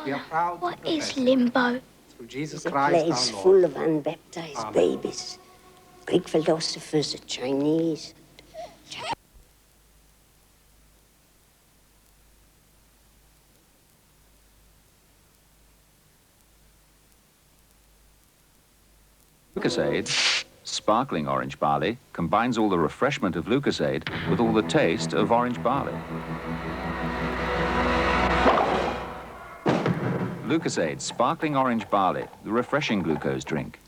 We are proud what is limbo? through Jesus It's a Christ place our Lord. full of unbaptized Amen. babies, Greek philosophers, the Chinese. Lucozade, sparkling orange barley, combines all the refreshment of Lucozade with all the taste of orange barley. Lucozade, sparkling orange barley, the refreshing glucose drink.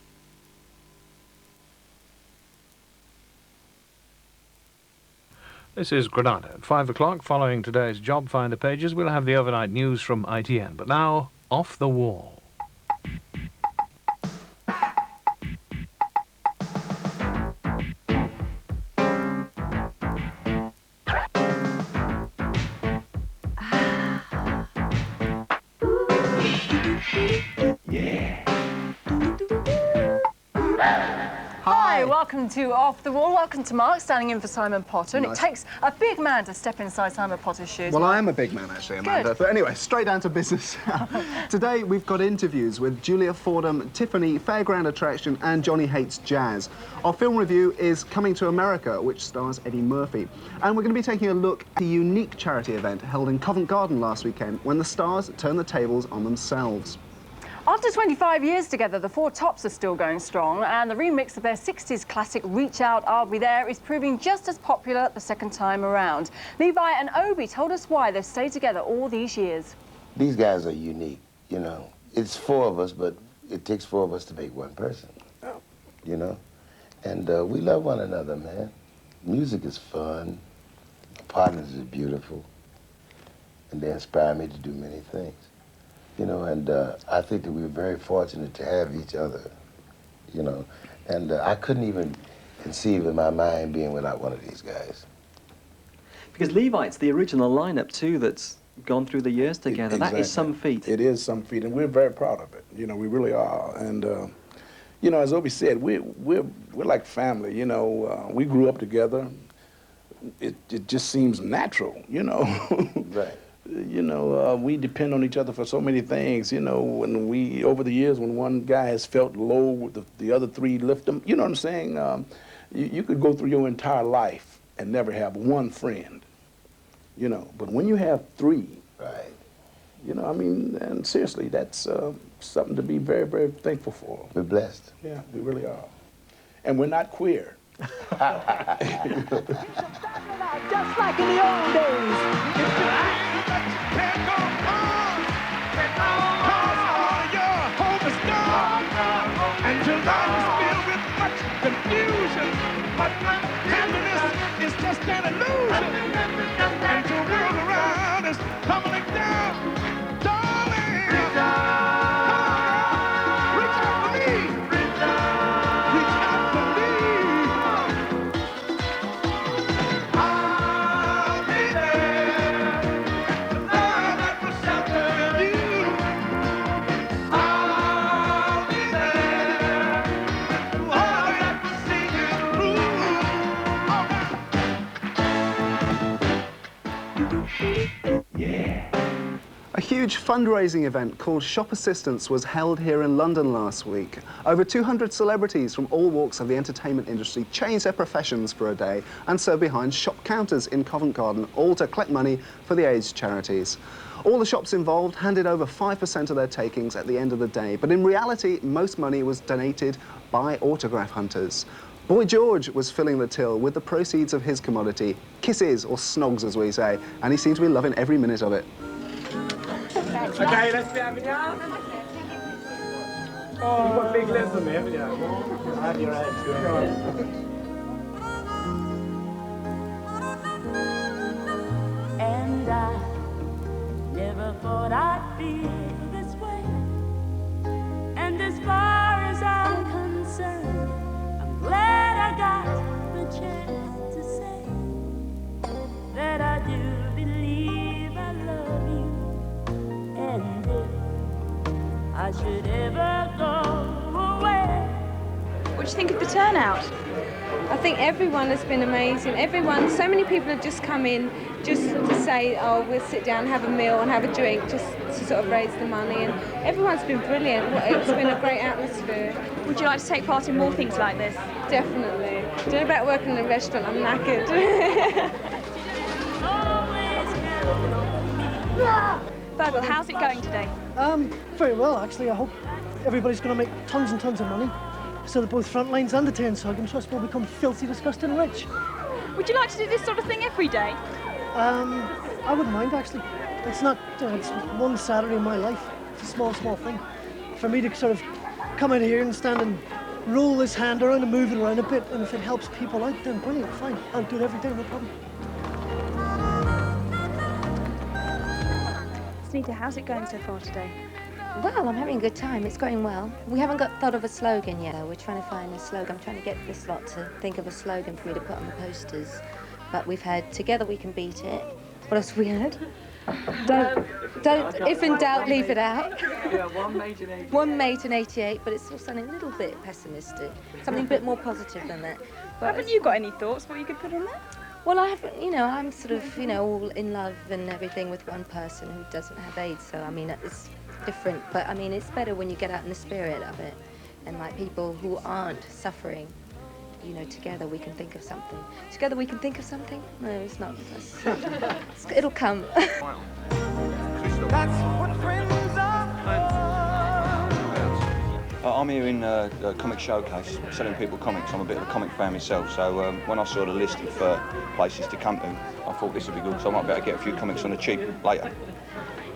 This is Granada. At 5 o'clock, following today's job finder pages, we'll have the overnight news from ITN. But now, off the wall. Hi, welcome to Off the Wall. Welcome to Mark, standing in for Simon Potter. And Nice. it takes a big man to step inside Simon Potter's shoes. Well, I am a big man, actually, Amanda. Good. But anyway, straight down to business. Today, we've got interviews with Julia Fordham, Tiffany, Fairground Attraction, and Johnny Hates Jazz. Our film review is Coming to America, which stars Eddie Murphy. And we're going to be taking a look at a unique charity event held in Covent Garden last weekend when the stars turned the tables on themselves. After 25 years together, the Four Tops are still going strong, and the remix of their 60s classic Reach Out, I'll Be There is proving just as popular the second time around. Levi and Obi told us why they've stayed together all these years. These guys are unique, you know. It's four of us, but it takes four of us to make one person, you know. And we love one another, man. Music is fun. The partners are beautiful. And they inspire me to do many things. You know, and I think that we're very fortunate to have each other, you know. And I couldn't even conceive in my mind being without one of these guys. Because Levi's the original lineup too that's gone through the years together. Exactly. That is some feat. It is some feat, and we're very proud of it. You know, we really are. And you know, as Obi said, we're like family. You know, we grew up together. It just seems natural. You know. Right. You know, we depend on each other for so many things. You know, when we, over the years, when one guy has felt low, the other three lift them. You know what I'm saying? You could go through your entire life and never have one friend. You know, but when you have three, Right. you know, I mean, and seriously, that's something to be very, very thankful for. We're blessed. Yeah, we really are. And we're not queer. Just like in the old days. And your life is filled with much confusion, but happiness is just an illusion. And your world around is tumbling down. Darling, reach out for me. Reach out for me. I'll be there. The love that will shelter you. I'll be there. All that will see you through. Yeah. A huge fundraising event called Shop Assistance was held here in London last week. Over 200 celebrities from all walks of the entertainment industry changed their professions for a day and served behind shop counters in Covent Garden, all to collect money for the AIDS charities. All the shops involved handed over 5% of their takings at the end of the day, but in reality, most money was donated by autograph hunters. Boy George was filling the till with the proceeds of his commodity, kisses, or snogs as we say, and he seemed to be loving every minute of it. Okay, let's be having ya. Oh, you've got big lips on me, haven't you? Have your head. Go on. And I never thought I'd feel this way. And as far as I'm concerned, I'm glad I got the chance to say that I do believe I love you. And if I should ever go away. What do you think of the turnout? I think everyone has been amazing. So many people have just come in just to say, oh, we'll sit down, have a meal and have a drink, just to sort of raise the money. And everyone's been brilliant. It's been a great atmosphere. Would you like to take part in more things like this? Definitely. Do you know about working in a restaurant? I'm knackered. Virgil, how's it going today? Very well, actually. I hope everybody's going to make tons and tons of money, so that both front lines and the Turnstile Trust will become filthy, disgusting rich. Would you like to do this sort of thing every day? I wouldn't mind, actually. It's not, it's one Saturday in my life. It's a small, small thing. For me to sort of come out here and stand and roll this hand around and move it around a bit, and if it helps people out, then brilliant, fine. I'll do it every day, no problem. Sunita, how's it going so far today? Well, I'm having a good time. It's going well. We haven't thought of a slogan yet. We're trying to find a slogan. I'm trying to get this lot to think of a slogan for me to put on the posters. But we've had Together We Can Beat It. What else have we had? Don't, if in doubt, leave it out. Yeah, one made in 88. One made in 88, but it's still sounding a little bit pessimistic. Something a bit more positive than that. But haven't you got any thoughts what you could put on there? Well, I haven't, I'm sort of, all in love and everything with one person who doesn't have AIDS, so, I mean, it's different, but, I mean, it's better when you get out in the spirit of it, and, like, people who aren't suffering, together we can think of something. Together we can think of something? No, it's not. It'll come. That's what friends are. I'm here in a comic showcase, selling people comics. I'm a bit of a comic fan myself, so when I saw the list of places to come to, I thought this would be good, so I might be able to get a few comics on the cheap later.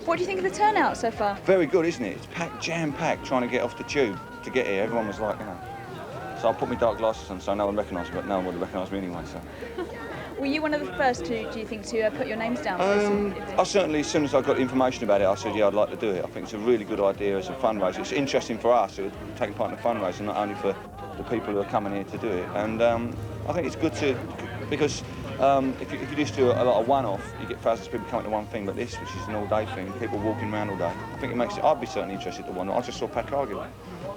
What do you think of the turnout so far? Very good, isn't it? It's packed, jam-packed, trying to get off the tube to get here. Everyone was like, So I put my dark glasses on so no one recognised me, but no one would have recognised me anyway, so. Were you one of the first to, do you think, to put your names down? I certainly, as soon as I got information about it, I said, yeah, I'd like to do it. I think it's a really good idea as a fundraiser. It's interesting for us who are taking part in the fundraiser, not only for the people who are coming here to do it. And I think it's good to, because if you just do a lot of one-off, you get thousands of people coming to one thing, but this, which is an all-day thing, people walking around all day, I think it makes it, I'd be certainly interested in one. I just saw Pat Cargill up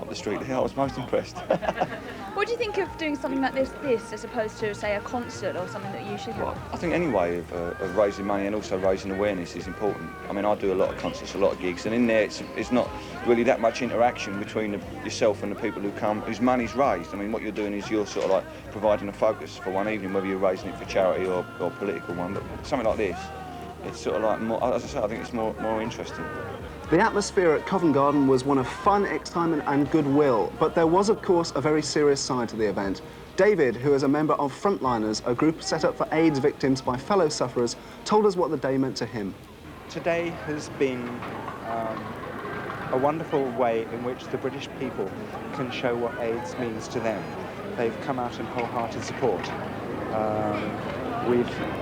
the street here. I was most impressed. What do you think of doing something like this as opposed to, say, a concert or something that you should do? I think any way of raising money and also raising awareness is important. I mean, I do a lot of concerts, a lot of gigs, and in there it's not really that much interaction between yourself and the people who come, whose money's raised. I mean, what you're doing is you're sort of like providing a focus for one evening, whether you're raising it for charity or political one, but something like this, it's sort of like more, as I say, I think it's more interesting. The atmosphere at Covent Garden was one of fun, excitement and goodwill, but there was, of course, a very serious side to the event. David, who is a member of Frontliners, a group set up for AIDS victims by fellow sufferers, told us what the day meant to him. Today has been a wonderful way in which the British people can show what AIDS means to them. They've come out in wholehearted support.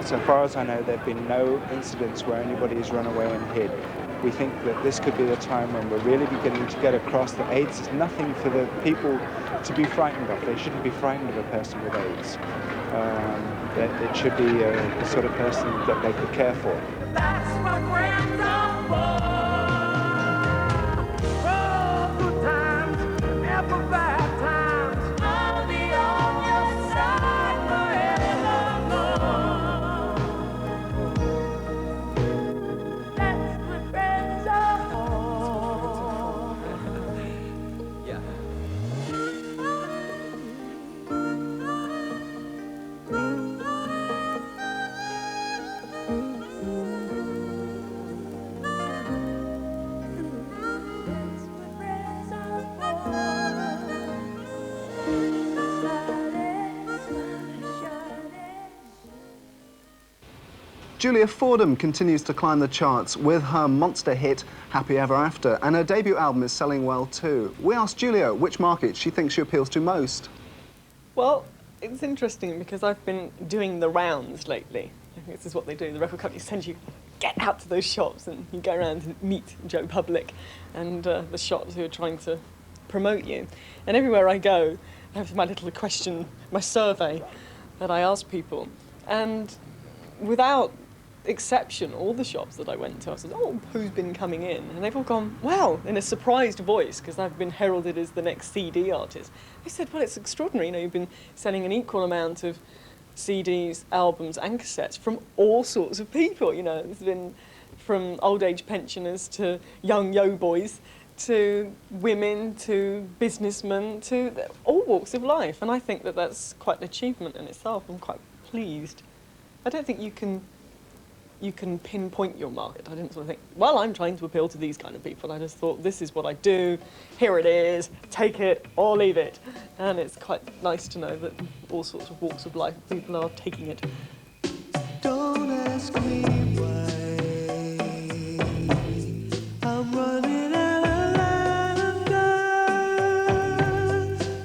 So far as I know, there have been no incidents where anybody has run away and hid. We think that this could be the time when we're really beginning to get across that AIDS is nothing for the people to be frightened of. They shouldn't be frightened of a person with AIDS. It should be the sort of person that they could care for. That's what friends are for. Oh, good times, never bad times. I'll be on your side forevermore. That's what friends are for. Yeah. Julia Fordham continues to climb the charts with her monster hit, Happy Ever After, and her debut album is selling well too. We asked Julia which market she thinks she appeals to most. Well, it's interesting because I've been doing the rounds lately. I think this is what they do. The record companies send you, get out to those shops and you go around and meet Joe Public and the shops who are trying to promote you. And everywhere I go, I have my little question, my survey that I ask people. And without exception, all the shops that I went to, I said, oh, who's been coming in? And they've all gone, well, in a surprised voice, because I've been heralded as the next CD artist. They said, well, it's extraordinary, you know, you've been selling an equal amount of CDs, albums and cassettes from all sorts of people, you know. It's been from old age pensioners to young yo-boys to women to businessmen to all walks of life. And I think that that's quite an achievement in itself. I'm quite pleased. I don't think you can pinpoint your market. I didn't sort of think, well, I'm trying to appeal to these kind of people. I just thought, this is what I do, here it is, take it or leave it. And it's quite nice to know that all sorts of walks of life, people are taking it. Don't ask me why I'm running out of laughter.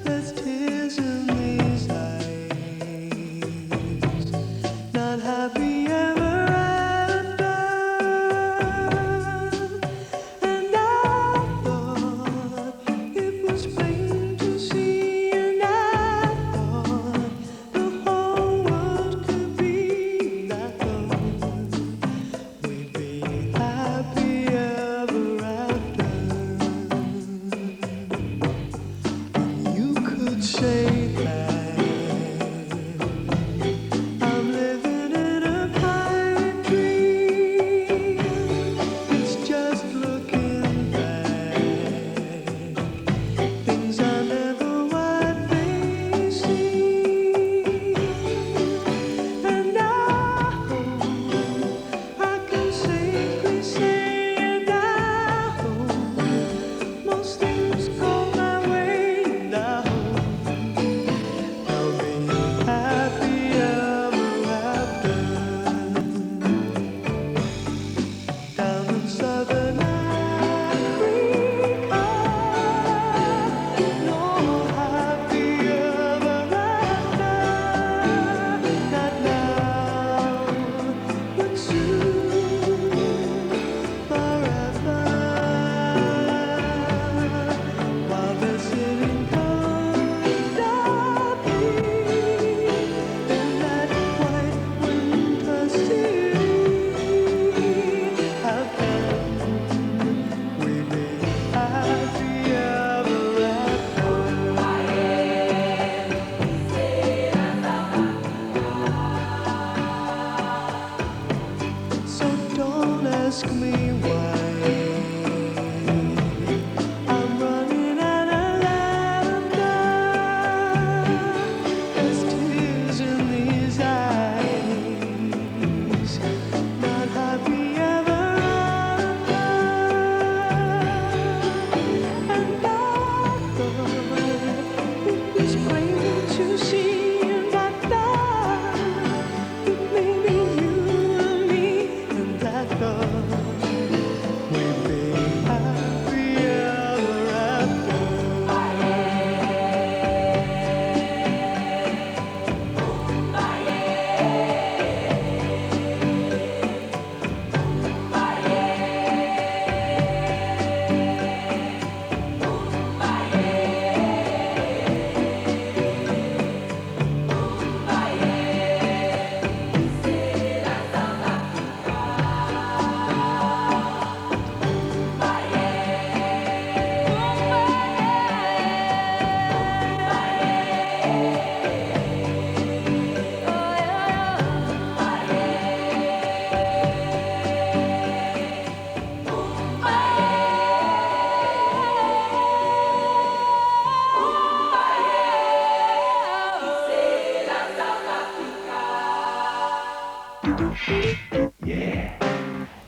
There's tears in these eyes, not happy ever.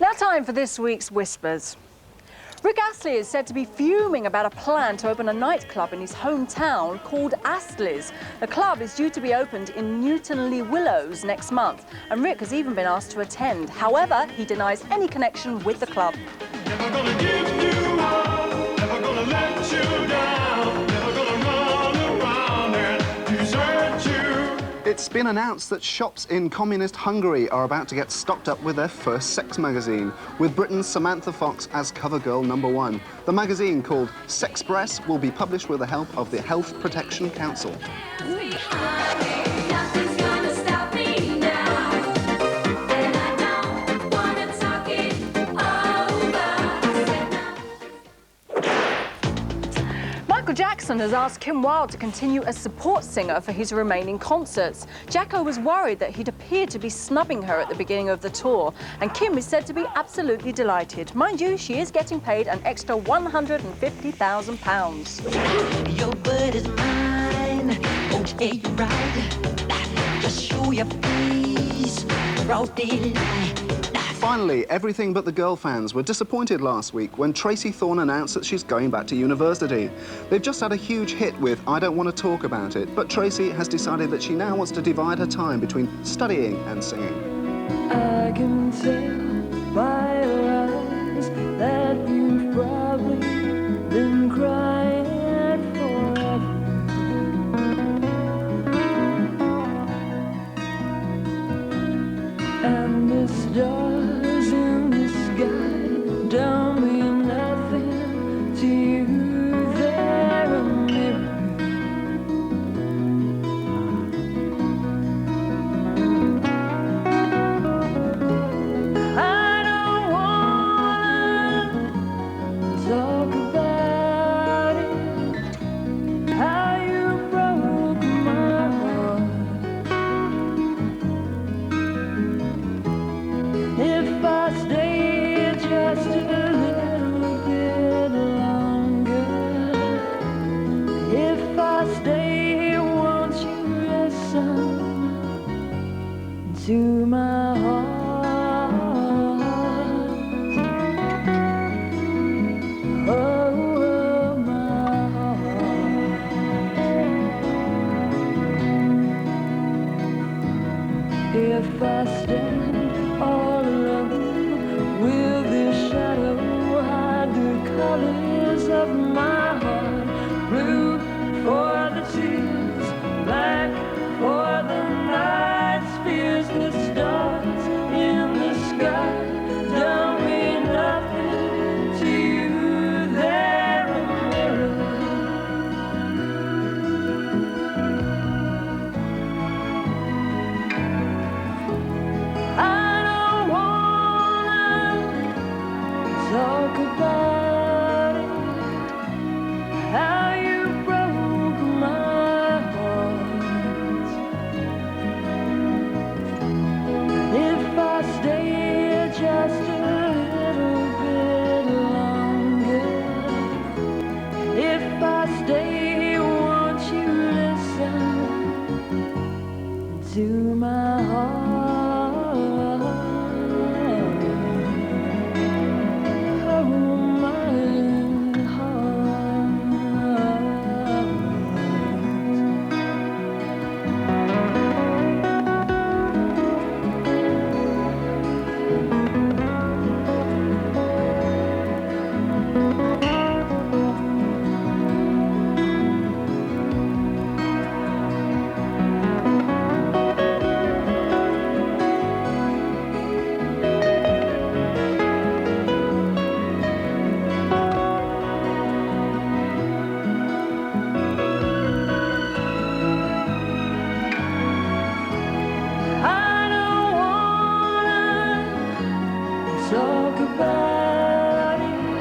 Now time for this week's Whispers. Rick Astley is said to be fuming about a plan to open a nightclub in his hometown called Astley's. The club is due to be opened in Newton-le-Willows next month, and Rick has even been asked to attend. However, he denies any connection with the club. Never gonna give you up, never gonna let you down, never gonna run around and desert you. It's been announced that shops in communist Hungary are about to get stocked up with their first sex magazine, with Britain's Samantha Fox as cover girl #1. The magazine, called Sexpress, will be published with the help of the Health Protection Council. Michael Jackson has asked Kim Wilde to continue as support singer for his remaining concerts. Jacko was worried that he'd appeared to be snubbing her at the beginning of the tour, and Kim is said to be absolutely delighted. Mind you, she is getting paid an extra £150,000. Your word is mine, okay, you're right. Just show your face, broad daylight. Finally, everything but the girl fans were disappointed last week when Tracy Thorn announced that she's going back to university. They've just had a huge hit with I Don't Want to Talk About It, but Tracy has decided that she now wants to divide her time between studying and singing. I can tell by your eyes that you've probably been crying forever. And the stars in the sky don't mean nothing to you. They're a mirror. I don't wanna talk about it, how you broke my heart. If I stay just a little bit longer, if I stay, won't you listen to my heart? Oh, my heart. If I stand all alone, will this shadow hide the colors of my heart? Blue for the tears, black for the nights, fears the stars in the sky don't mean nothing to you. They're a mirror. I don't wanna talk about it, how you broke my heart. If I stay just a little bit longer, if I stay, won't you listen to my heart? Oh, my heart. I don't wanna talk about it,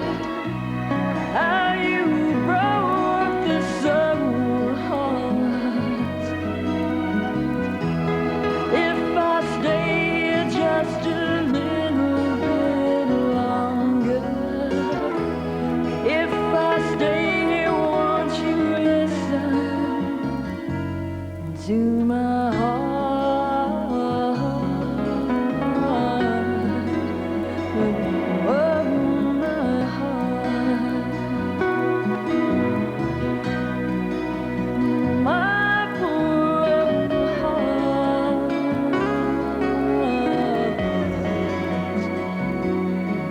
how you broke this old heart. If I stay just a little bit longer, if I stay, won't you listen to my heart? Oh, my heart. My poor heart.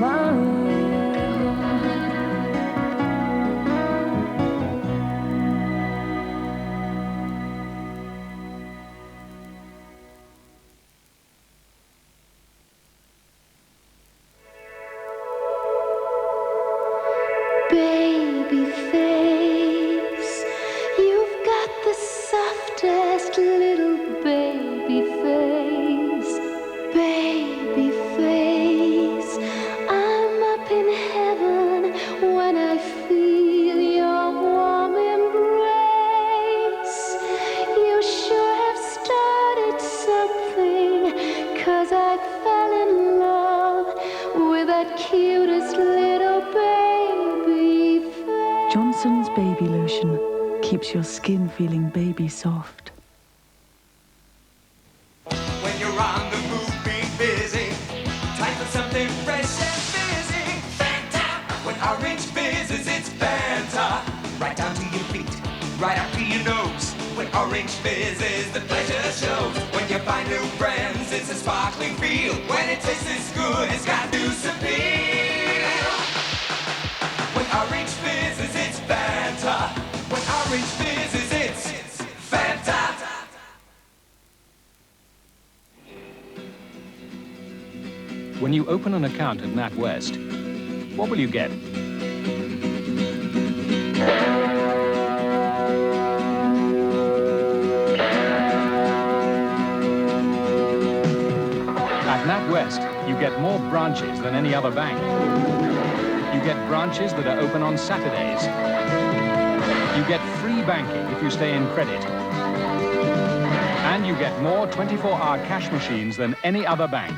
My heart. Baby face, you've got the softest little baby face. Baby face, I'm up in heaven when I feel your warm Johnson's Baby Lotion keeps your skin feeling baby soft. When you're on the move, be busy. Time for something fresh and fizzy. Fanta. When orange fizzes, it's Fanta. Right down to your feet, right up to your nose. When orange fizzes, the pleasure shows. When you find new friends, it's a sparkling feel. When it tastes as good, it's got loose appeal. When orange fizzes, it's Fanta. When orange fizzes, it's Fanta. When you open an account at NatWest, what will you get? At NatWest, you get more branches than any other bank. You get branches that are open on Saturdays. You get free banking if you stay in credit. And you get more 24-hour cash machines than any other bank.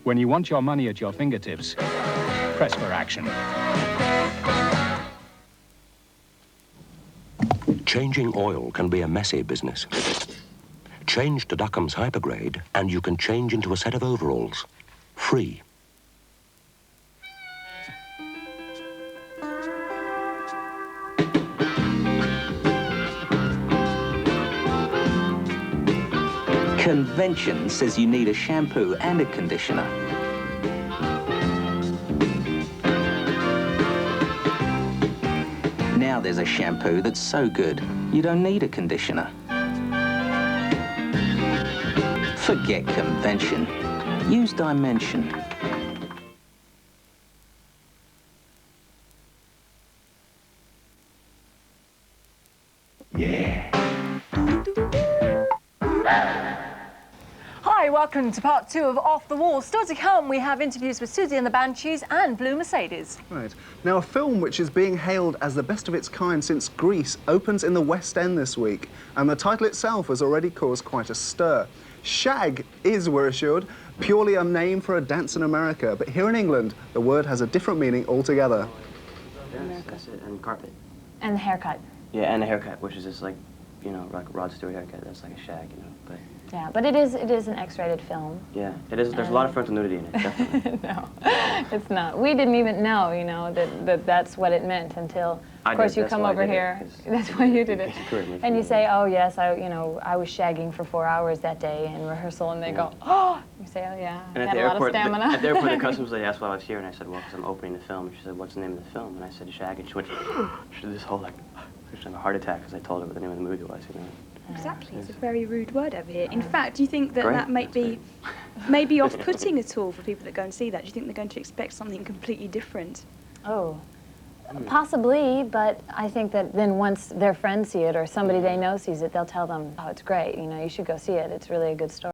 When you want your money at your fingertips, press for action. Changing oil can be a messy business. Change to Duckham's Hypergrade and you can change into a set of overalls. Free. Convention says you need a shampoo and a conditioner. Now there's a shampoo that's so good, you don't need a conditioner. Forget convention. Use dimension. Hi, welcome to part 2 of Off the Wall. Still to come, we have interviews with Susie and the Banshees and Blue Mercedes. Right. Now, a film which is being hailed as the best of its kind since Grease opens in the West End this week, and the title itself has already caused quite a stir. Shag is, we're assured, purely a name for a dance in America, but here in England, the word has a different meaning altogether. Yes, that's it, and carpet. And the haircut. Yeah, and the haircut, which is just like, you know, like a Rod Stewart haircut. That's like a shag, you know, but... Yeah, but it is an X-rated film. Yeah, it is. There's a lot of frontal nudity in it, definitely. No, it's not. We didn't even know, you know, that's what it meant until, of course, you come over here. That's why you did it. And you say, oh yes, I was shagging for 4 hours that day in rehearsal, and they go, oh. You say, oh yeah, I had a lot of stamina. At the airport, the customs lady asked why I was here, and I said, well, because I'm opening the film. And she said, what's the name of the film? And I said, Shag, and she went, she did this whole like, she had a heart attack because I told her what the name of the movie was, you know. Exactly, it's a very rude word over here. In fact, do you think that that might be off-putting at all for people that go and see that? Do you think they're going to expect something completely different? Oh, possibly, but I think that then once their friends see it or somebody they know sees it, they'll tell them, oh, it's great, you know, you should go see it. It's really a good story.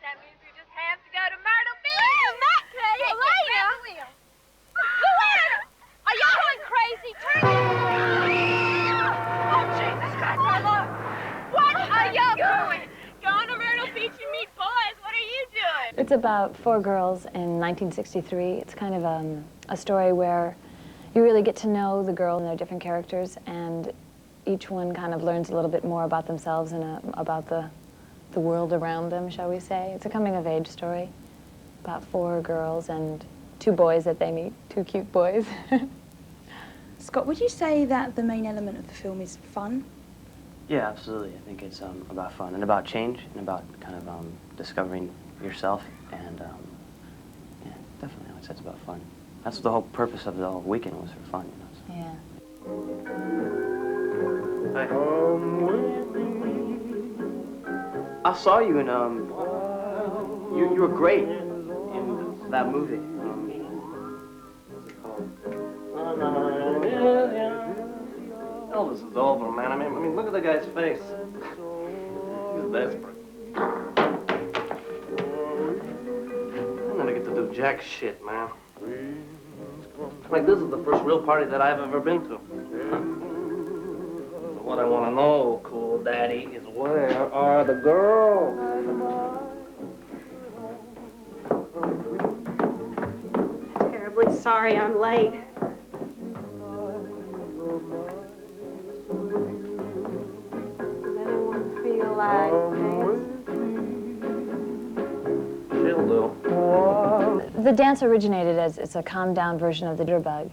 That means we just have to go to Myrtle Beach. Elena! Elena! Are you going crazy? Oh, Jesus Christ, my Lord! What are y'all doing? Going to Myrtle Beach and meet boys? What are you doing? It's about 4 girls in 1963. It's kind of a story where you really get to know the girls and their different characters, and each one kind of learns a little bit more about themselves and about the world around them, shall we say. It's a coming-of-age story about 4 girls, and two boys that they meet, two cute boys. Scott, would you say that the main element of the film is fun? Yeah, absolutely. I think it's about fun and about change and about kind of discovering yourself and yeah, definitely. I would say it's about fun. That's the whole purpose of the whole weekend was for fun, you know. So. Yeah. Hey. I saw you in you were great in that movie. What's it called? Elvis is over, man. I mean, look at the guy's face. He's desperate. I'm gonna get to do jack shit, man. Like, this is the first real party that I've ever been to. What I want to know, cool daddy, is where are the girls? Terribly sorry I'm late. Does anyone feel like She'll do. The dance originated as it's a calmed down version of the jitterbug.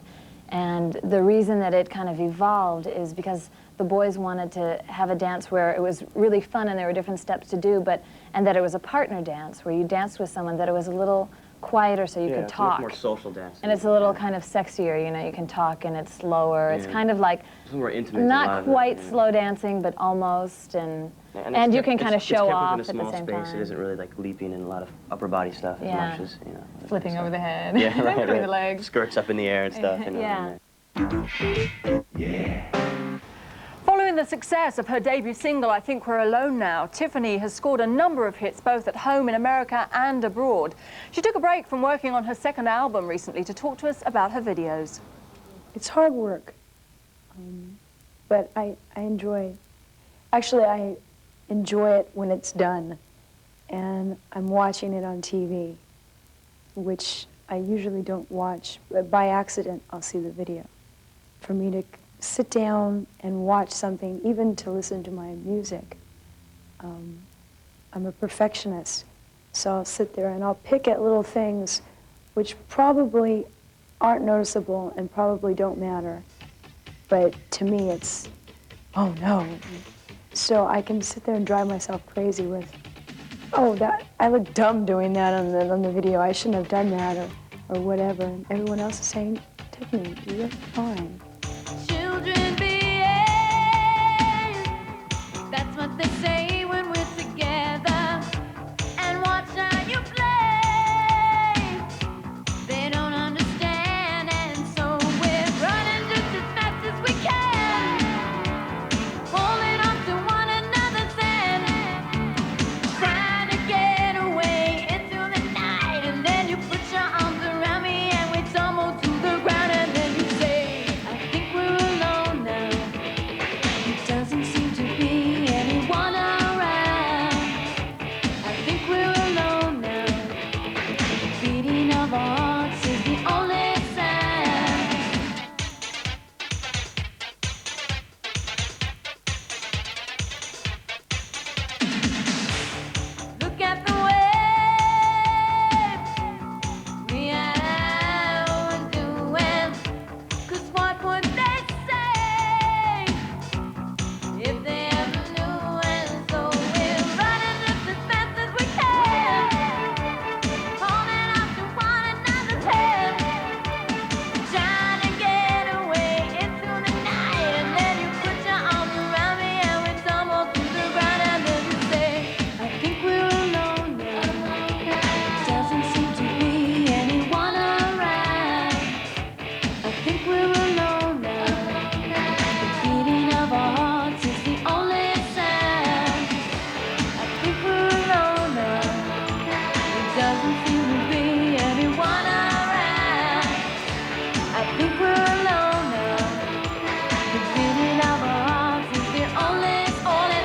And the reason that it kind of evolved is because the boys wanted to have a dance where it was really fun and there were different steps to do, and that it was a partner dance where you danced with someone, that it was a little quieter so you could talk. It's much more social dance. And it's a little kind of sexier, you know, you can talk and it's slower. It's kind of like, it's more intimate. not quite slow dancing, but almost, and you can kind of show off at the same time. It isn't really like leaping and a lot of upper body stuff as much as, you know. Flipping over the head. Yeah, right, Between the legs. Skirts up in the air and stuff. You know, Yeah. Following the success of her debut single, I Think We're Alone Now, Tiffany has scored a number of hits both at home in America and abroad. She took a break from working on her second album recently to talk to us about her videos. It's hard work, but I enjoy it when it's done, and I'm watching it on TV, which I usually don't watch, but by accident I'll see the video. For me to sit down and watch something, even to listen to my music, I'm a perfectionist, so I'll sit there and I'll pick at little things which probably aren't noticeable and probably don't matter, but to me it's, oh no. So I can sit there and drive myself crazy with, oh, I look dumb doing that on the video. I shouldn't have done that, or whatever. And everyone else is saying, Tiffany, you look fine. Children behave. That's what they say when we're together. And watch how you play. They don't understand, and so we're running just as fast as we can, holding on to one another's hand, trying to get away into the night. And then you put your arms around me and we tumble to the ground, and then you say, I think we're alone now. It doesn't seem to be anyone around. I think we're alone now. The beating of our hearts is the only sound. Look at the way we are doing. 'Cause what would they say if they ever knew? And so we're running just as fast as we can, holding on to one another's hand, trying to get away into the night. And then you put your arms around me and we tumble to the ground, and then you say, I think we're alone now. It doesn't seem to be anyone around. I think we're alone now. The beating of our hearts is the only sound. I think we're alone now. It doesn't seem to be anyone around. I think we're alone now. The beating of our hearts is the only sound.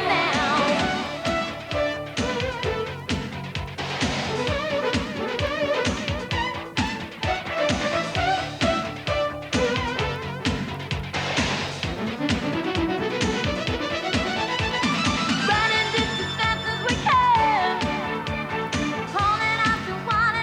Running just as fast as we can, holding on to one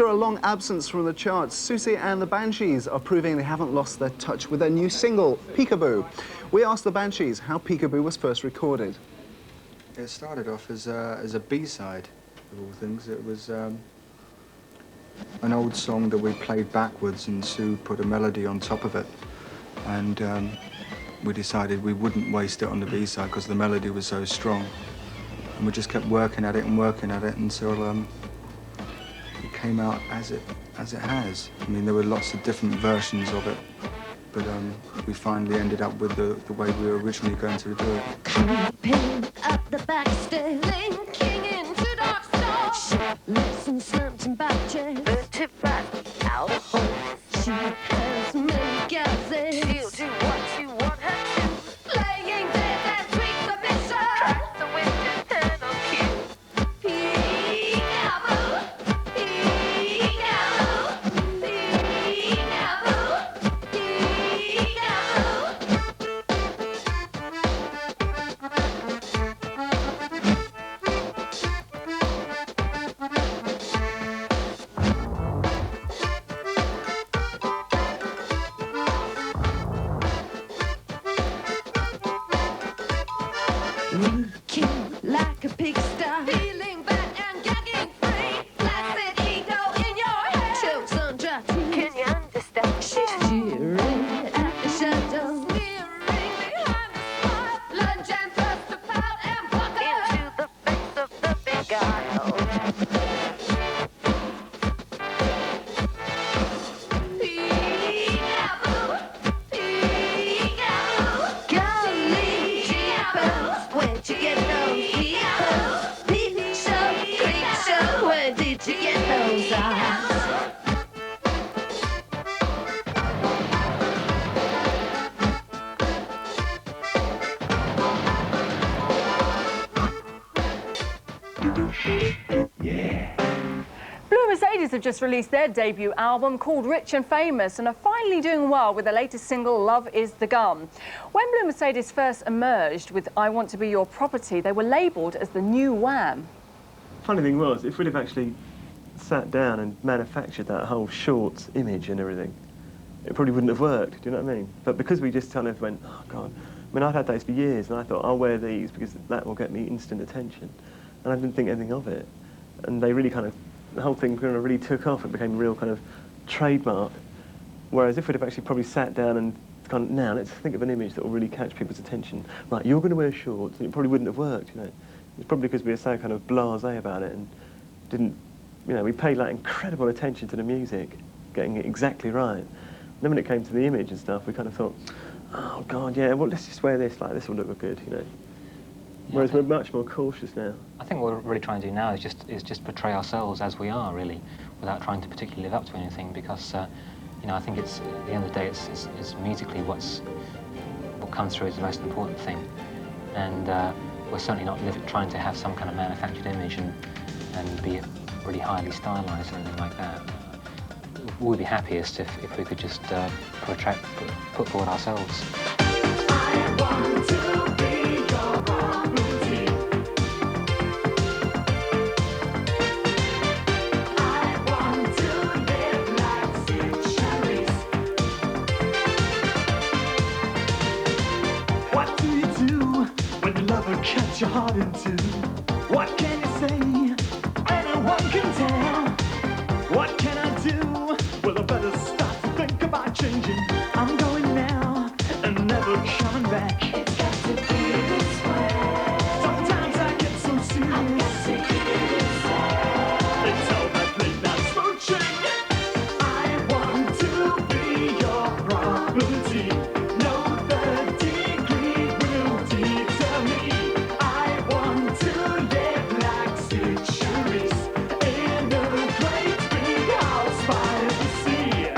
After a long absence from the charts, Susie and the Banshees are proving they haven't lost their touch with their new single, Peekaboo. We asked the Banshees how Peekaboo was first recorded. It started off as a B-side, of all things. It was an old song that we played backwards, and Sue put a melody on top of it. And we decided we wouldn't waste it on the B-side because the melody was so strong. And we just kept working at it until it came out as it has. I mean, there were lots of different versions of it, but we finally ended up with the way we were originally going to do it. Creeping up the back stairs, linking into dark stars. Listen, slumped in back chairs, vertebrae out of holes. She has many gases. She'll do what you want her to. Playing dead and sweet submission. Tries to win eternal cue. Peekaboo, peekaboo, peekaboo, looking like a pigsty, feeling bad and gagging free. Flaccid ego in your head, chokes on dry tears. Can you understand? She's staring at the shadows, sneering behind the smile. Lunge and thrust to pout and pluck her into the face of the beguiled. Peekaboo, peekaboo, golly jeepers, where'd you get those peepers? Peep show, creep show, where did you get those eyes? Blue Mercedes have just released their debut album called Rich and Famous and are finally doing well with their latest single, Love Is the Gun. When Blue Mercedes first emerged with I Want to Be Your Property, they were labelled as the new Wham. Funny thing was, if we'd have actually sat down and manufactured that whole short image and everything, it probably wouldn't have worked, do you know what I mean? But because we just kind of went, oh God, I mean, I'd had those for years and I thought, I'll wear these because that will get me instant attention. And I didn't think anything of it. And they really kind of, the whole thing kind of really took off. It became a real kind of trademark. Whereas if we'd have actually probably sat down and gone, now let's think of an image that will really catch people's attention. Right, you're going to wear shorts, and it probably wouldn't have worked, you know. It's probably because we were so kind of blasé about it and didn't, you know, we paid like incredible attention to the music, getting it exactly right. And then when it came to the image and stuff, we kind of thought, oh God, yeah, well, let's just wear this, like this will look good, you know. Whereas we're much more cautious now. I think what we're really trying to do now is just portray ourselves as we are, really, without trying to particularly live up to anything, because, you know, I think it's, at the end of the day, it's musically what comes through is the most important thing. And we're certainly not trying to have some kind of manufactured image and be really highly stylized or anything like that. We'd be happiest if we could just put forward ourselves. I want to be your property. I want to live like centuries. What do you do when the lover cuts your heart in two? What can you say? Anyone can tell. What can I do? Well, I better stop to think about changing. I'm going now and never coming back. It's got to be this way. Sometimes I get so serious. I've got to keep it safe. It's all that late night smooching. I want to be your property. No third degree will deter me. I want to live like centuries in a great big house by the sea.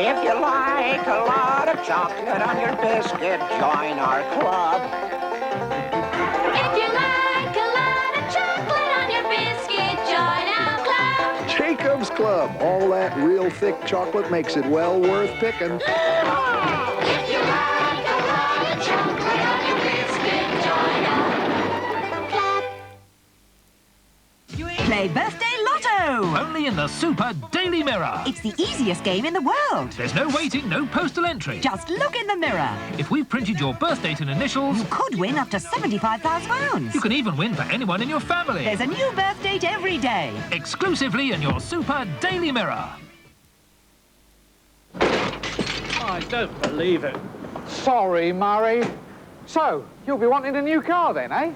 If you like a lot of chocolate on your biscuit, join our club. If you like a lot of chocolate on your biscuit, join our club. Jacob's Club. All that real thick chocolate makes it well worth picking. If you like a lot of chocolate on your biscuit, join our club. Play Birthday Lotto! Only in the Super Daily Mirror. It's the easiest game in the world. There's no waiting, no postal entry. Just look in the mirror. If we've printed your birth date and initials... You could win up to £75,000. You can even win for anyone in your family. There's a new birth date every day. Exclusively in your Super Daily Mirror. I don't believe it. Sorry, Murray. So, you'll be wanting a new car then, eh?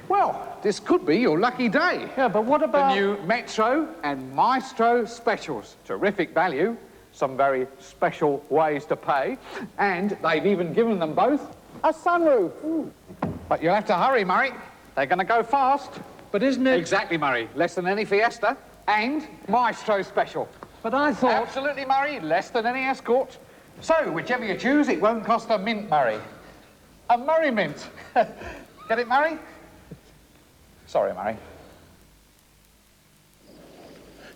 Well, this could be your lucky day. Yeah, but what about... The new Metro and Maestro specials. Terrific value, some very special ways to pay, and they've even given them both a sunroof. Ooh. But you'll have to hurry, Murray. They're going to go fast. But isn't it... Exactly, Murray. Less than any Fiesta and Maestro special. But I thought... Absolutely, Murray. Less than any Escort. So, whichever you choose, it won't cost a mint, Murray. A Murray mint. Get it, Murray? Sorry, Murray.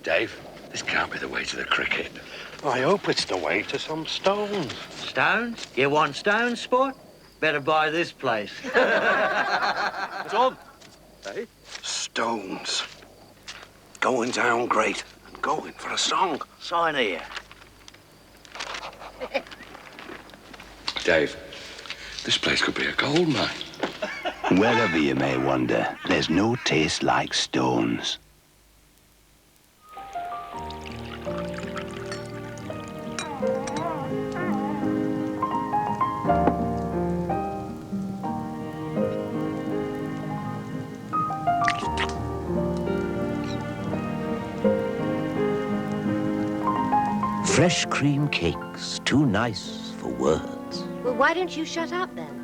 Dave, this can't be the way to the cricket. I hope it's the way to some stones. Stones? You want stones, sport? Better buy this place. Tom. Hey? Stones. Going down great and going for a song. Sign here. Dave, this place could be a gold mine. Wherever you may wander, there's no taste like stones. Fresh cream cakes, too nice for words. Well, why don't you shut up then?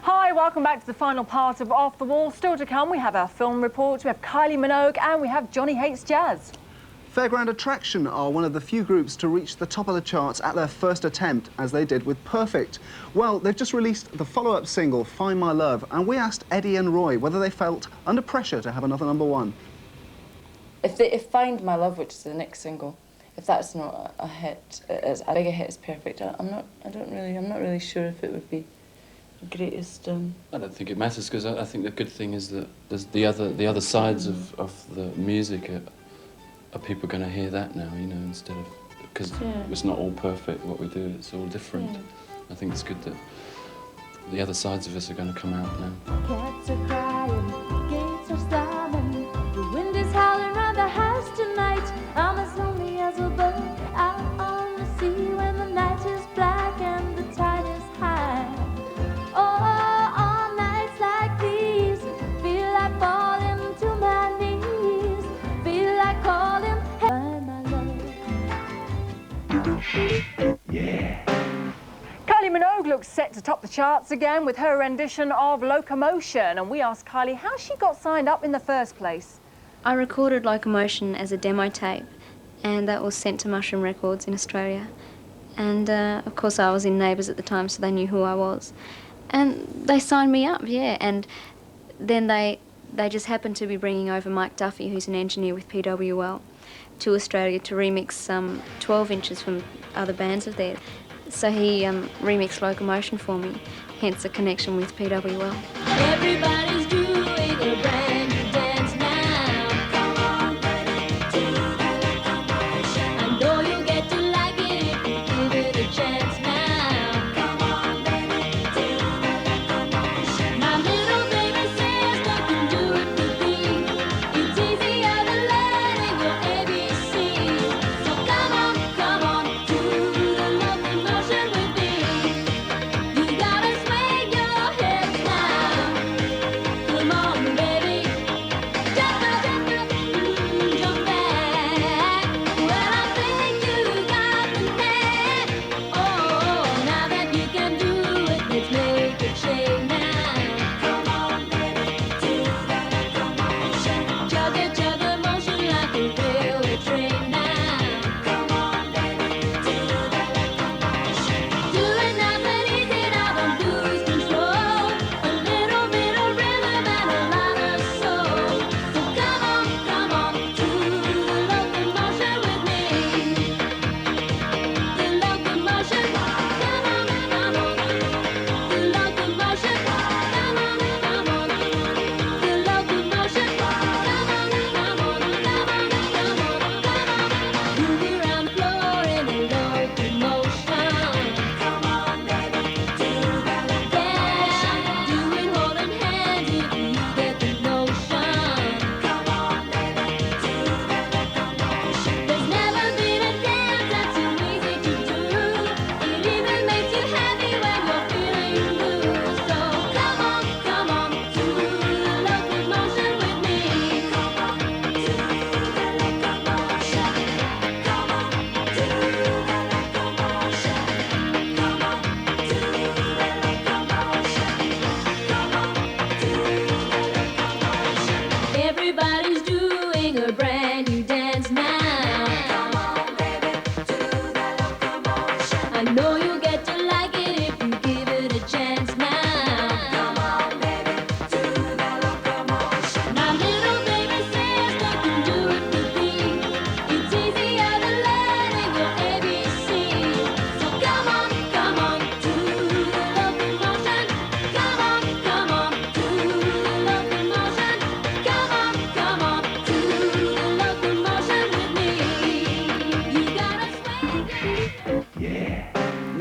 Hi, welcome back to the final part of Off the Wall. Still to come, we have our film reports, we have Kylie Minogue, and we have Johnny Hates Jazz. Fairground Attraction are one of the few groups to reach the top of the charts at their first attempt, as they did with Perfect. Well, they've just released the follow-up single, Find My Love, and we asked Eddie and Roy whether they felt under pressure to have another #1. If Find My Love, which is the next single, if that's not a hit, as big a hit as Perfect, I'm not really sure if it would be the greatest. I don't think it matters, because I think the good thing is that there's the other sides of the music. Are people going to hear that now? You know, instead of, because it's not all perfect what we do. It's all different. I think it's good that the other sides of us are going to come out now. Cats are crying, gates are slamming, the wind is howling round the house tonight. I'm as lonely as a bird out on the sea when the night is black and the tide is high. Oh, on nights like these, feel like falling to my knees, feel like calling, find my love. Yeah. Kylie Minogue looks set to top the charts again with her rendition of Locomotion, and we asked Kylie how she got signed up in the first place. I recorded Locomotion as a demo tape, and that was sent to Mushroom Records in Australia. And of course I was in Neighbours at the time, so they knew who I was. And they signed me up, yeah, and then they just happened to be bringing over Mike Duffy, who's an engineer with PWL, to Australia to remix 12 inches from other bands of theirs. So he remixed Locomotion for me, hence the connection with PWL. Everybody's doing a brand new dance now. Come on, baby, do the locomotion. I know you'll get to like it if you give it a chance now. Come on, baby, do the locomotion. My little baby says nothing do it with me. It's easier than learning your ABCs. So come on, do the locomotion with me. You gotta swing your hips now.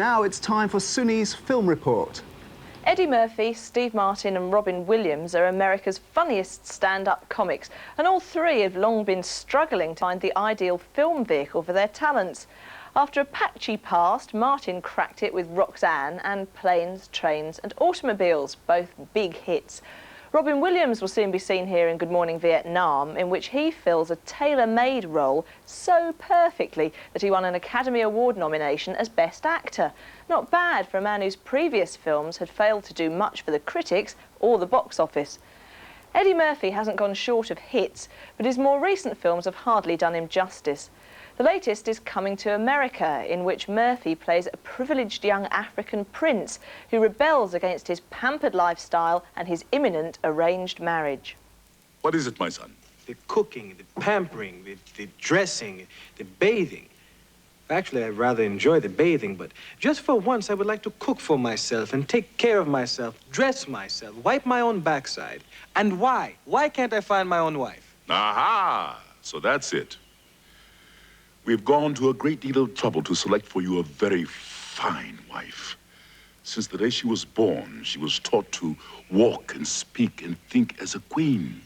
now it's time for Suni's Film Report. Eddie Murphy, Steve Martin and Robin Williams are America's funniest stand-up comics, and all three have long been struggling to find the ideal film vehicle for their talents. After a patchy past, Martin cracked it with Roxanne and Planes, Trains and Automobiles, both big hits. Robin Williams will soon be seen here in Good Morning Vietnam, in which he fills a tailor-made role so perfectly that he won an Academy Award nomination as Best Actor. Not bad for a man whose previous films had failed to do much for the critics or the box office. Eddie Murphy hasn't gone short of hits, but his more recent films have hardly done him justice. The latest is Coming to America, in which Murphy plays a privileged young African prince who rebels against his pampered lifestyle and his imminent arranged marriage. What is it, my son? The cooking, the pampering, the dressing, the bathing. Actually, I rather enjoy the bathing, but just for once I would like to cook for myself and take care of myself, dress myself, wipe my own backside. And why? Why can't I find my own wife? Aha! So that's it. We've gone to a great deal of trouble to select for you a very fine wife. Since the day she was born, she was taught to walk and speak and think as a queen.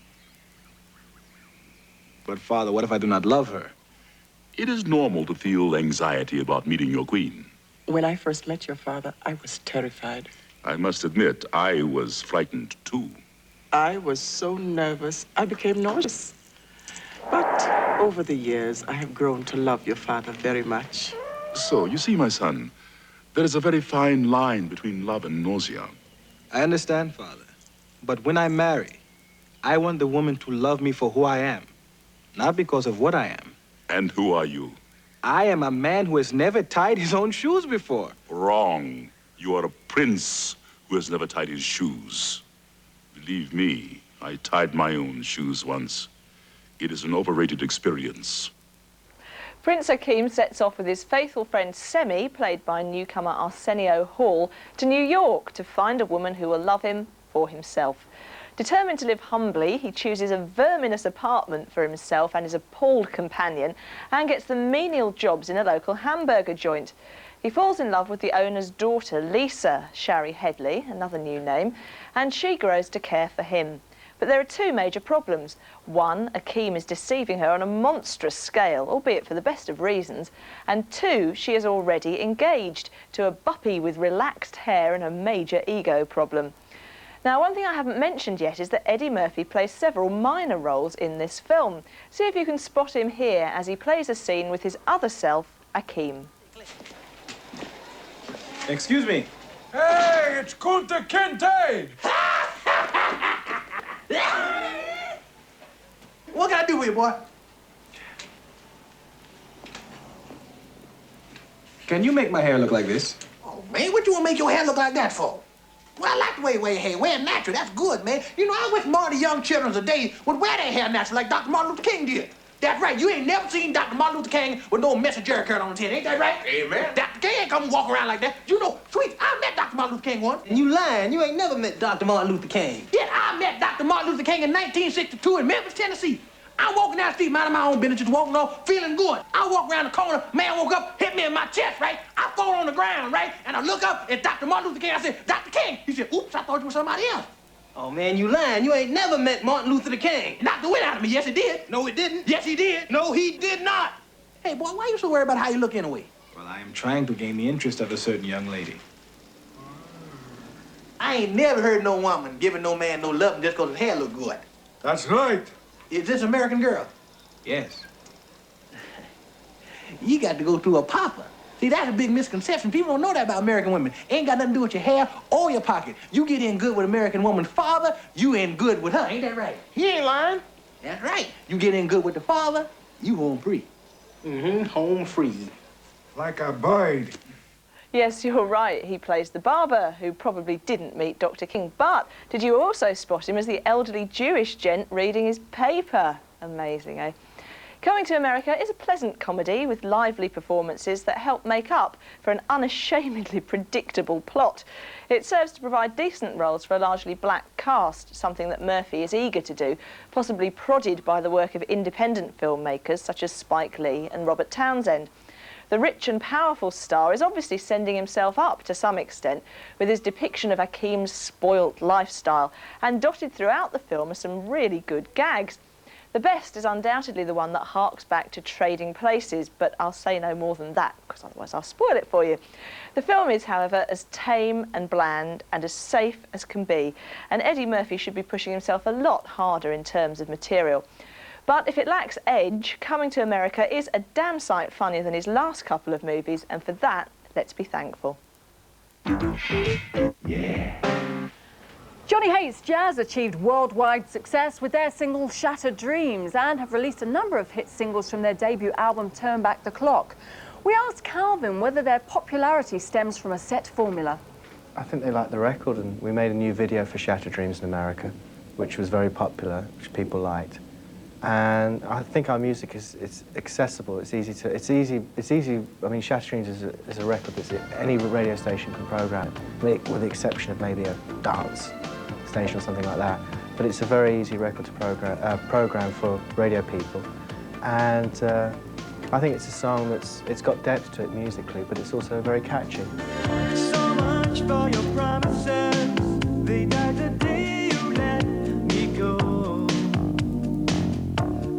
But, Father, what if I do not love her? It is normal to feel anxiety about meeting your queen. When I first met your father, I was terrified. I must admit, I was frightened, too. I was so nervous, I became nauseous. But over the years, I have grown to love your father very much. So, you see, my son, there is a very fine line between love and nausea. I understand, Father. But when I marry, I want the woman to love me for who I am, not because of what I am. And who are you? I am a man who has never tied his own shoes before. Wrong. You are a prince who has never tied his shoes. Believe me, I tied my own shoes once. It is an overrated experience. Prince Akeem sets off with his faithful friend Semi, played by newcomer Arsenio Hall, to New York to find a woman who will love him for himself. Determined to live humbly, he chooses a verminous apartment for himself and his appalled companion, and gets the menial jobs in a local hamburger joint. He falls in love with the owner's daughter, Lisa, Shari Headley, another new name, and she grows to care for him. But there are two major problems. One, Akeem is deceiving her on a monstrous scale, albeit for the best of reasons. And two, she is already engaged to a buppy with relaxed hair and a major ego problem. Now, one thing I haven't mentioned yet is that Eddie Murphy plays several minor roles in this film. See if you can spot him here as he plays a scene with his other self, Akeem. Excuse me. Hey, it's Kunta Kinte! What can I do with you, boy? Can you make my hair look like this? Oh, man, what you want to make your hair look like that for? Well, I like the way you wear your hair. Wear it natural, that's good, man. You know, I wish more of the young children today would wear their hair natural like Dr. Martin Luther King did. That's right, you ain't never seen Dr. Martin Luther King with no mess of jerry curl on his head, ain't that right? Amen. Dr. King ain't come walk around like that. You know, sweet, I met Dr. Martin Luther King once. And you lying, you ain't never met Dr. Martin Luther King. Yeah, I met Dr. Martin Luther King in 1962 in Memphis, Tennessee. I'm walking down the street, minding my own business, just walking off, feeling good. I walk around the corner, man woke up, hit me in my chest, right? I fall on the ground, right? And I look up at Dr. Martin Luther King. I said, Dr. King. He said, oops, I thought you were somebody else. Oh, man, you lying. You ain't never met Martin Luther King. Knocked the wind out of me. Yes, he did. No, it didn't. Yes, he did. No, he did not. Hey, boy, why you so worried about how you look anyway? Well, I am trying to gain the interest of a certain young lady. I ain't never heard no woman giving no man no loving just because his hair look good. That's right. Is this American Girl? Yes. You got to go through a papa. See, that's a big misconception. People don't know that about American women. Ain't got nothing to do with your hair or your pocket. You get in good with American woman's father, you in good with her. Ain't that right? He ain't lying. That's right. You get in good with the father, you home free. Mm-hmm, home free. Like a bird. Yes, you're right. He plays the barber, who probably didn't meet Dr. King. But did you also spot him as the elderly Jewish gent reading his paper? Amazing, eh? Coming to America is a pleasant comedy with lively performances that help make up for an unashamedly predictable plot. It serves to provide decent roles for a largely black cast, something that Murphy is eager to do, possibly prodded by the work of independent filmmakers such as Spike Lee and Robert Townsend. The rich and powerful star is obviously sending himself up to some extent with his depiction of Akeem's spoilt lifestyle, and dotted throughout the film are some really good gags. The best is undoubtedly the one that harks back to Trading Places, but I'll say no more than that, because otherwise I'll spoil it for you. The film is, however, as tame and bland and as safe as can be, and Eddie Murphy should be pushing himself a lot harder in terms of material. But if it lacks edge, Coming to America is a damn sight funnier than his last couple of movies, and for that, let's be thankful. Johnny Hates Jazz achieved worldwide success with their single Shattered Dreams and have released a number of hit singles from their debut album Turn Back the Clock. We asked Calvin whether their popularity stems from a set formula. I think they liked the record, and we made a new video for Shattered Dreams in America, which was very popular, which people liked. And I think our music is accessible. It's easy. I mean, Shattered Dreams is a record that any radio station can program, with the exception of maybe a dance station or something like that. But it's a very easy record to program for radio people. And I think it's a song it's got depth to it musically, but it's also very catchy. So much for your promises. They died the day you let me go.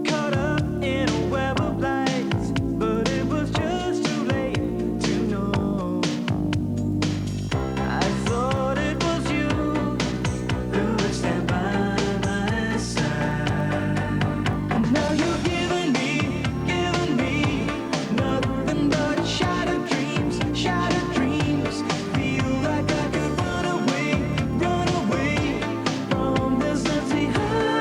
Caught up in a web of lights, but it was just too late to know. I thought it was you who would stand by my side. And now you're giving me nothing but shattered dreams, shattered dreams. Feel like I could run away from this empty heart.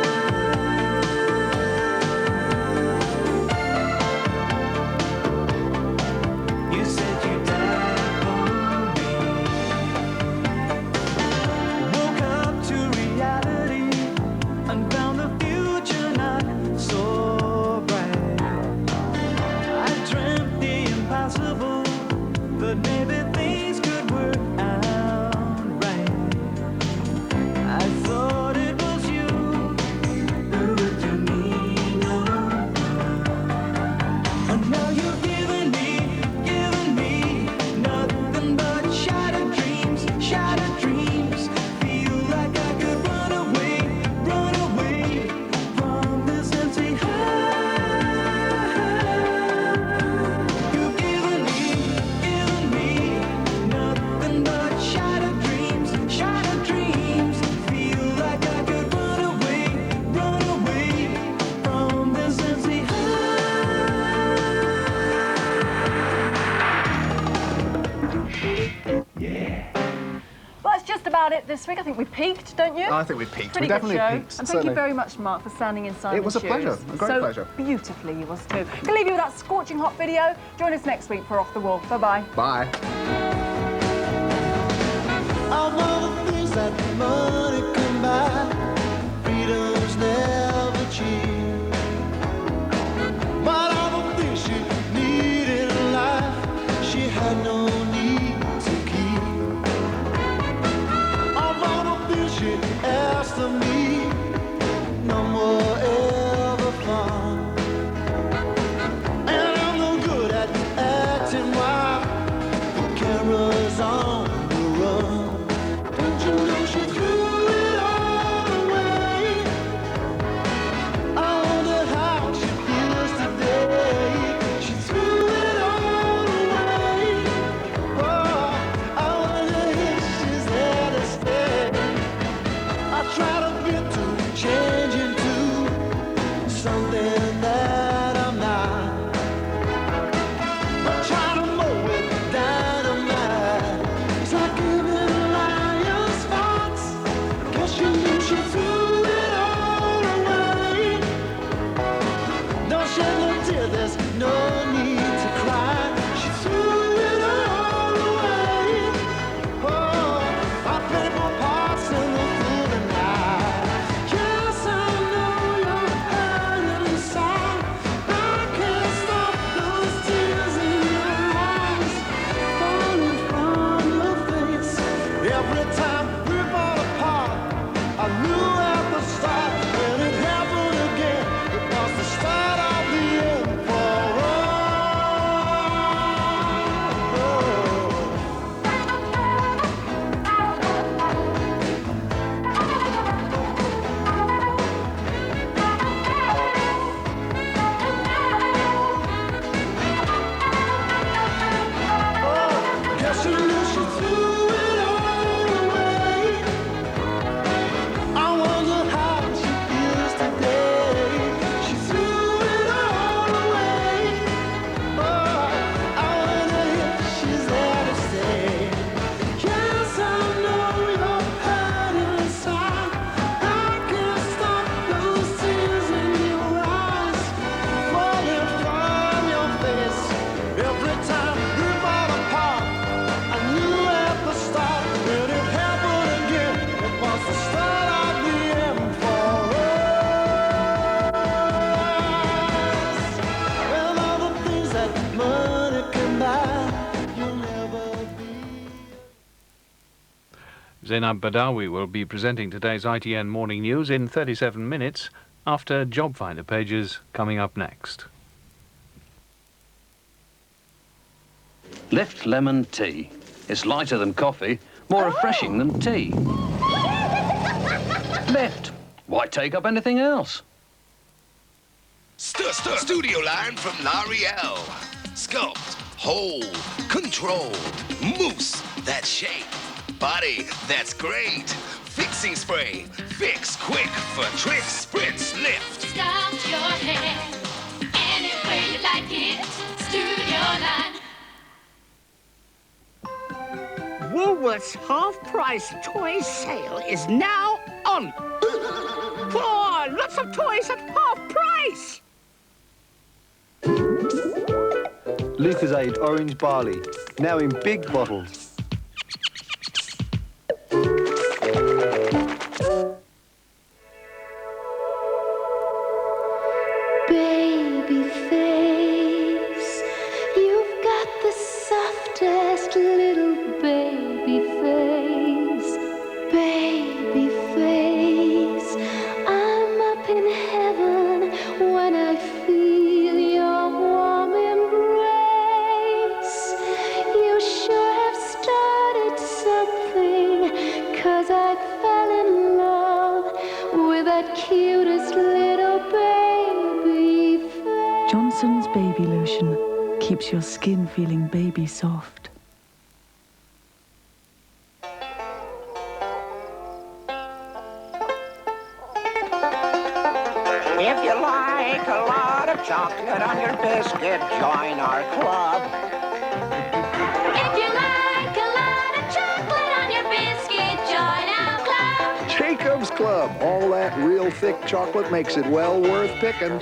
You said you'd die for me. Woke up to reality and found the future not so bright. I dreamt the impossible, but maybe things could work out right. I thought it was you who would do me no harm. And now you're giving me nothing but shattered dreams, shattered dreams. Feel like I could run away from this empty heart. You've given me nothing but shattered dreams, shattered dreams. Feel like I could run away from this empty heart. Well, that's just about it this week. I think we peaked, don't you? I think we peaked. Pretty We definitely good show. peaked, And thank certainly. you very much, Mark, for standing in Simon's It was a shoes. pleasure, a great pleasure. So beautifully you was too. Gonna leave you with that scorching hot video. Join us next week for Off the Wall. Bye-bye. Bye. Of all the things that money can buy, freedom's never cheap. But all the things she needed in life, she had no need to keep. Of all the things she asked of me, none were ever fun. And I'm no good at acting wild. The camera's on the run. Don't you know she threw it all away? I wonder how she feels today. She threw it all away. Oh, I wonder if she's there to stay. I try to get to change into something that I'm not. I try to mow with dynamite. It's like giving lions spots. Guess you knew she threw it all away. Don't shed no tears, there's no need to cry. She threw it all away. Oh, I play for parts in the fool tonight. Yes, I know you're hurting inside. I can't stop those tears in your eyes falling from your face. Every time we fall apart, I knew Zainab Badawi will be presenting today's ITN Morning News in 37 minutes after Jobfinder pages coming up next. Lift lemon tea. It's lighter than coffee, more refreshing than tea. Lift. Why take up anything else? Studio line from L'Oreal. Sculpt, hold, control, mousse, that shape. Body, that's great. Fixing spray, fix quick for tricks, spritz, lift. Sculpt your hair any way you like it. Studio line. Woolworth's half-price toy sale is now on. Oh, lots of toys at half price. Lucozade Orange Barley, now in big bottles. Baby face, you've got the softest little baby face. Baby face, I'm up in heaven when I feel your warm embrace. You sure have started something, 'cause I fell in love with that cutest little baby face. Johnson's Baby Lotion keeps your skin feeling baby soft. If you like a lot of chocolate on your biscuit, join our club. If you like a lot of chocolate on your biscuit, join our club. Jacob's Club. All that real thick chocolate makes it well worth picking.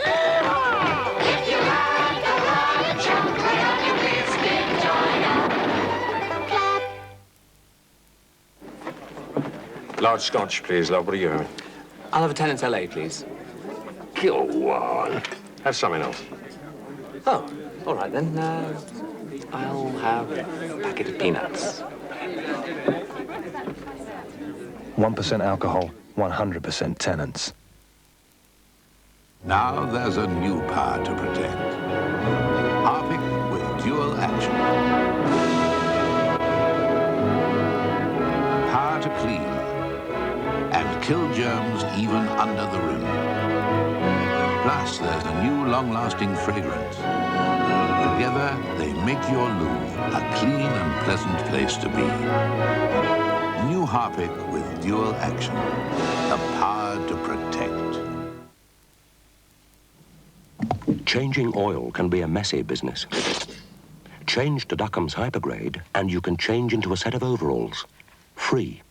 If you like a lot of chocolate on your biscuit, join our club. Large scotch, please, love. What are you having? I'll have a Tennent's LA, please. Go on. Have something else. Oh, all right then. I'll have a packet of peanuts. 1% alcohol, 100% Tennent's. Now there's a new power to protect. Harpic with dual action. Power to clean and kill germs even under the rim. Plus, there's a new long-lasting fragrance. Together, they make your loo a clean and pleasant place to be. New Harpic with dual action. The power to protect. Changing oil can be a messy business. Change to Duckham's Hypergrade and you can change into a set of overalls. Free.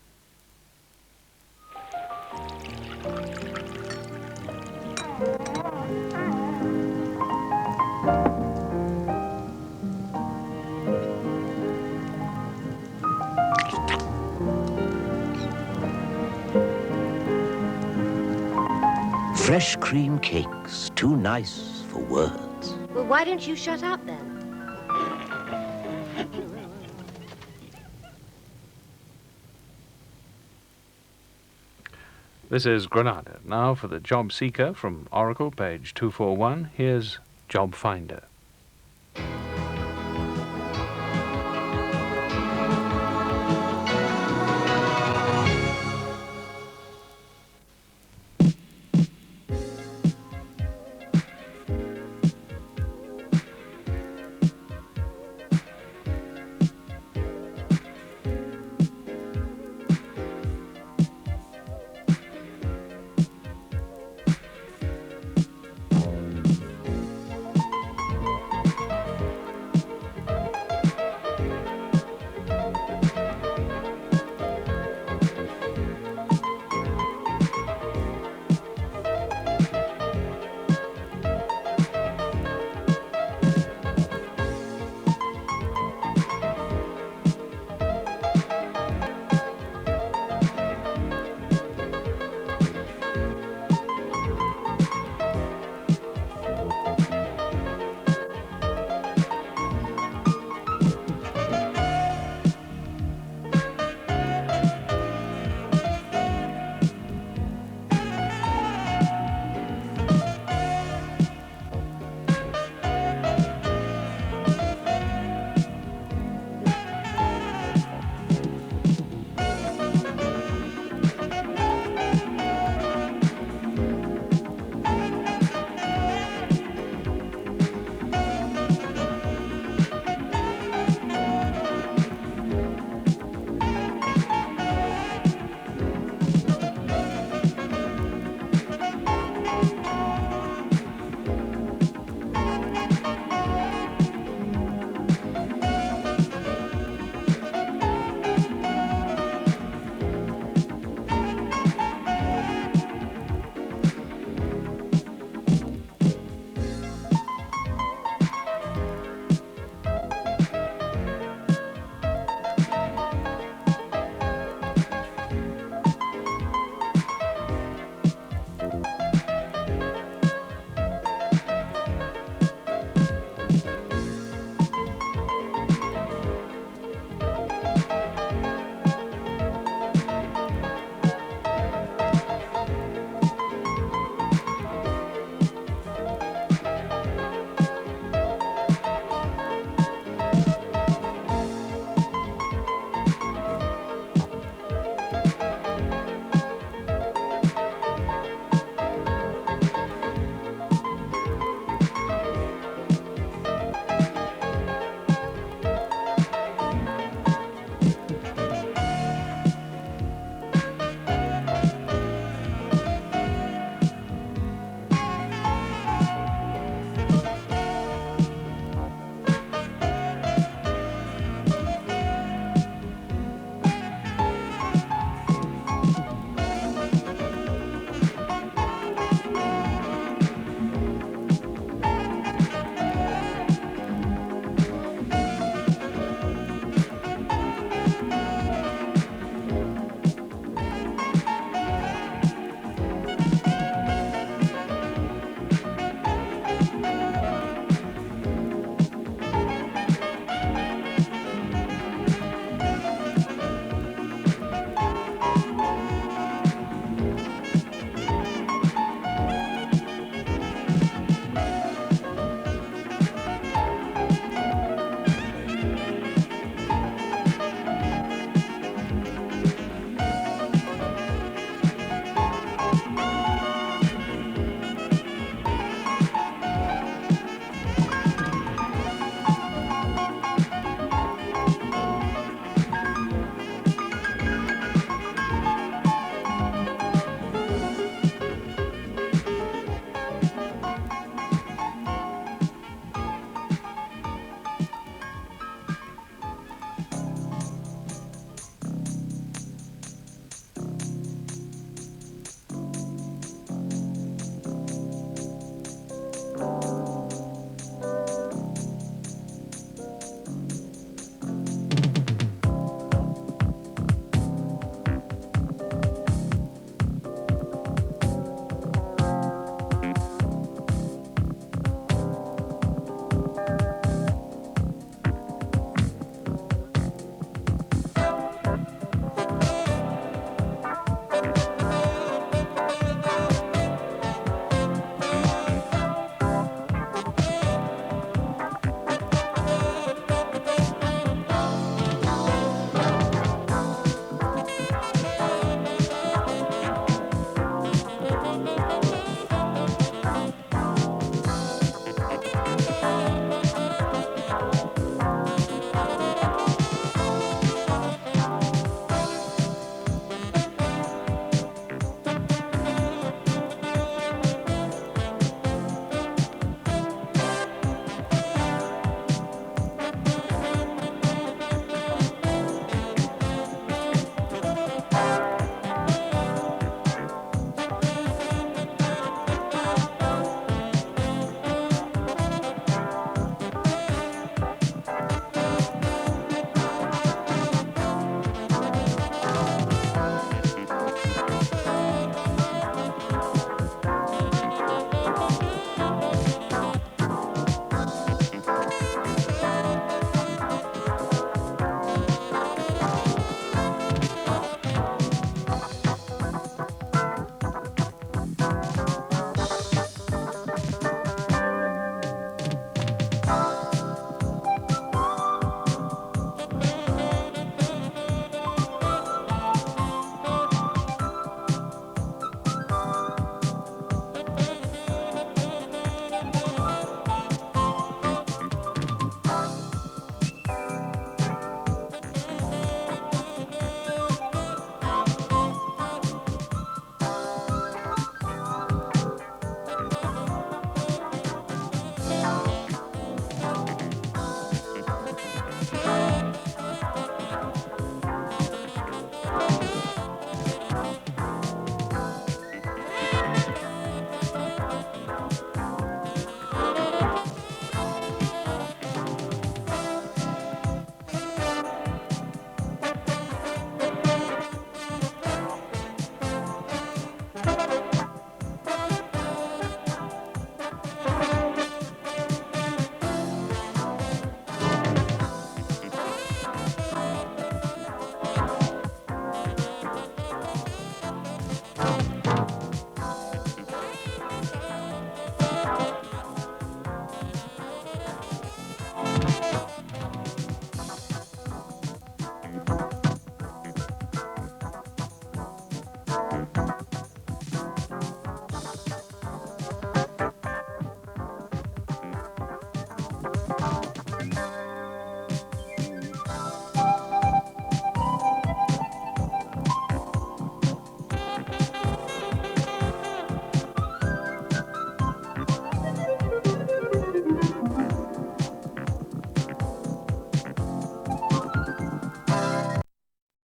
Fresh cream cakes, too nice for words. Well, why don't you shut up then? This is Granada. Now for the Job Seeker from Oracle, page 241. Here's Jobfinder.